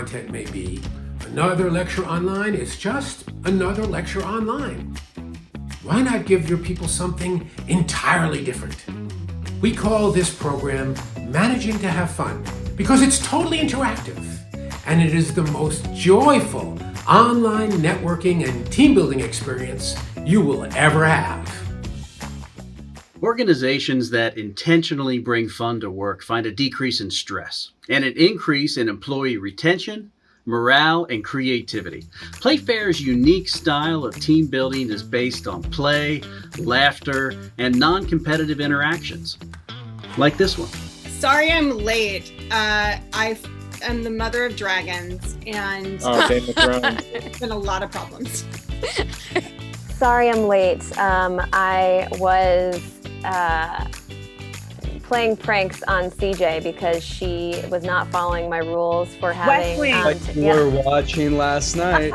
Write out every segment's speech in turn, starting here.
content may be, another lecture online is just another lecture online. Why not give your people something entirely different? We call this program Managing to Have Fun because it's totally interactive and it is the most joyful online networking and team building experience you will ever have. Organizations that intentionally bring fun to work find a decrease in stress and an increase in employee retention, morale, and creativity. Playfair's unique style of team building is based on play, laughter, and non-competitive interactions, like this one. Sorry I'm late. I am the mother of dragons, and it's been a lot of problems. Sorry I'm late. I was playing pranks on CJ because she was not following my rules for having... Like you were watching last night.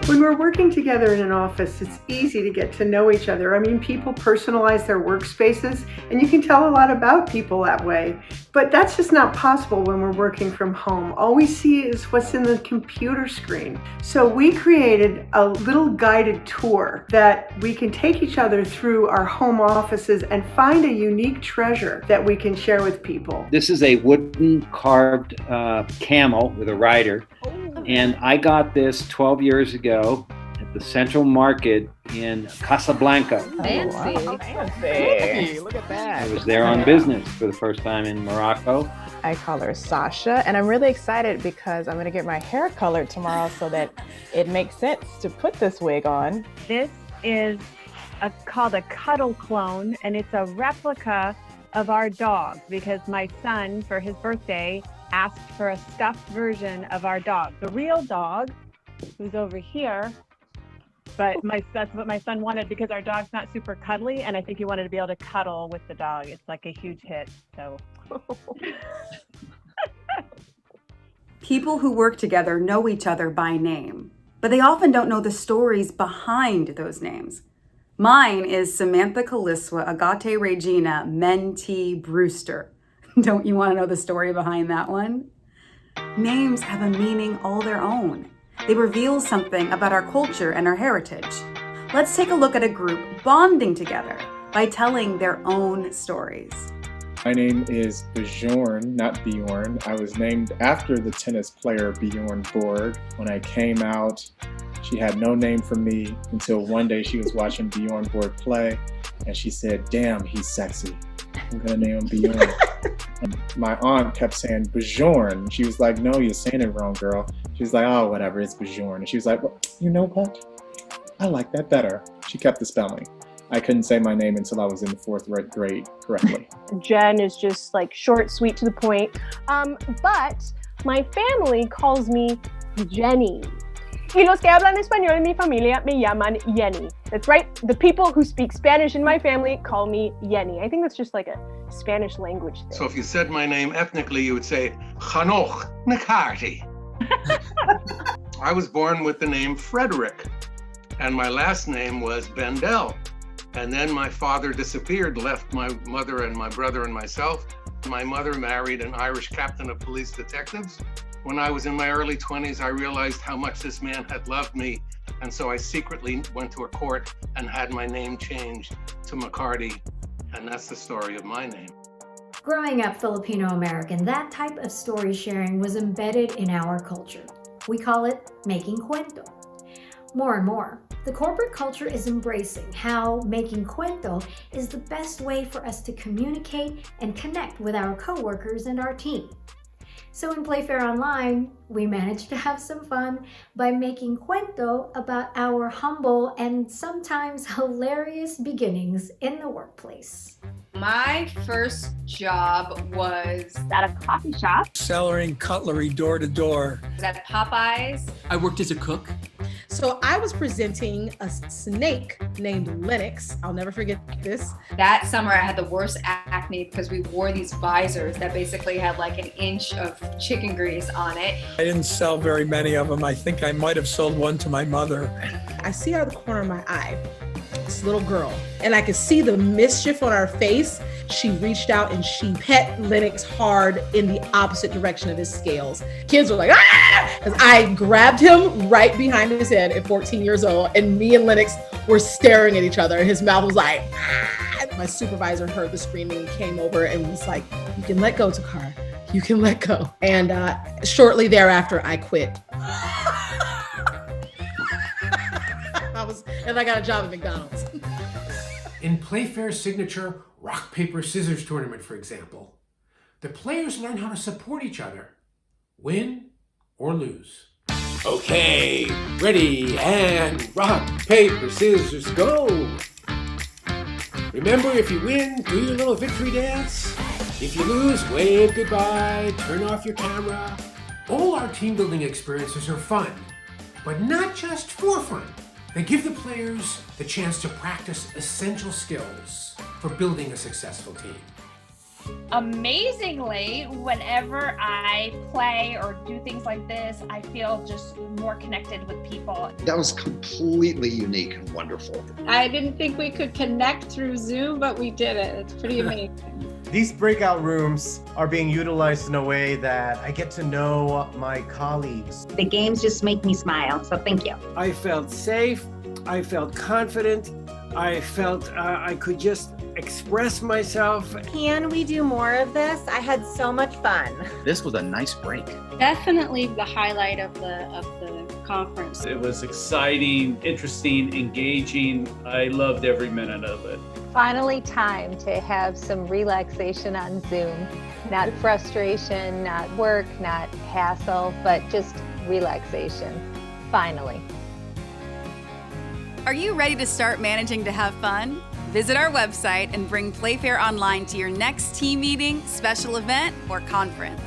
When we're working together in an office, it's easy to get to know each other. I mean, people personalize their workspaces, and you can tell a lot about people that way. But that's just not possible when we're working from home. All we see is what's in the computer screen. So we created a little guided tour that we can take each other through our home offices and find a unique treasure that we can share with people. This is a wooden carved camel with a rider. And I got this 12 years ago at the Central Market in Casablanca. Fancy. Oh, fancy. Look at that. I was there on business for the first time in Morocco. I call her Sasha, and I'm really excited because I'm going to get my hair colored tomorrow so that it makes sense to put this wig on. This is called a cuddle clone, and it's a replica of our dog because my son, for his birthday, asked for a stuffed version of our dog. The real dog, who's over here, but that's what my son wanted because our dog's not super cuddly, and I think he wanted to be able to cuddle with the dog. It's like a huge hit, so. People who work together know each other by name, but they often don't know the stories behind those names. Mine is Samantha Kaliswa Agate Regina Menti Brewster. Don't you want to know the story behind that one? Names have a meaning all their own. They reveal something about our culture and our heritage. Let's take a look at a group bonding together by telling their own stories. My name is Bjorn, not Bjorn. I was named after the tennis player Bjorn Borg. When I came out, she had no name for me until one day she was watching Bjorn Borg play and she said, "Damn, he's sexy. I'm gonna name him Bjorn." My aunt kept saying Bjorn. She was like, "No, you're saying it wrong, girl." She was like, "Oh, whatever, it's Bjorn." And she was like, "Well, you know what? I like that better." She kept the spelling. I couldn't say my name until I was in the 4th grade correctly. Jen is just like short, sweet, to the point. But my family calls me Jenny. Y los que hablan español en mi familia me llaman Yenny. That's right. The people who speak Spanish in my family call me Yenny. I think that's just like a Spanish language thing. So if you said my name ethnically, you would say Chanoch Nakarti. I was born with the name Frederick, and my last name was Bendel. And then my father disappeared, left my mother and my brother and myself. My mother married an Irish captain of police detectives. When I was in my early 20s, I realized how much this man had loved me. And so I secretly went to a court and had my name changed to McCarty. And that's the story of my name. Growing up Filipino American, that type of story sharing was embedded in our culture. We call it making cuento. More and more, the corporate culture is embracing how making cuento is the best way for us to communicate and connect with our coworkers and our team. So in Playfair Online, we managed to have some fun by making cuento about our humble and sometimes hilarious beginnings in the workplace. My first job was at a coffee shop. Selling cutlery door to door. At Popeyes. I worked as a cook. So I was presenting a snake named Lennox. I'll never forget this. That summer I had the worst acne because we wore these visors that basically had like an inch of chicken grease on it. I didn't sell very many of them. I think I might have sold one to my mother. I see out of the corner of my eye this little girl, and I could see the mischief on her face. she reached out and she pet Lennox hard in the opposite direction of his scales. Kids were like, ah! Because I grabbed him right behind his head at 14 years old, and me and Lennox were staring at each other, and his mouth was like, ah! My supervisor heard the screaming and came over and was like, you can let go, Takara. You can let go. And shortly thereafter, I quit. I got a job at McDonald's. In Playfair's signature rock, paper, scissors tournament, for example, the players learn how to support each other, win or lose. Okay, ready, and rock, paper, scissors, go! Remember, if you win, do your little victory dance. If you lose, wave goodbye, turn off your camera. All our team building experiences are fun, but not just for fun. They give the players the chance to practice essential skills for building a successful team. Amazingly, whenever I play or do things like this, I feel just more connected with people. That was completely unique and wonderful. I didn't think we could connect through Zoom, but we did it. It's pretty amazing. These breakout rooms are being utilized in a way that I get to know my colleagues. The games just make me smile, so thank you. I felt safe, I felt confident, I felt I could just express myself. Can we do more of this? I had so much fun. This was a nice break. Definitely the highlight of the conference. It was exciting, interesting, engaging. I loved every minute of it. Finally time to have some relaxation on Zoom. Not frustration, not work, not hassle, but just relaxation. Finally. Are you ready to start managing to have fun? Visit our website and bring Playfair Online to your next team meeting, special event, or conference.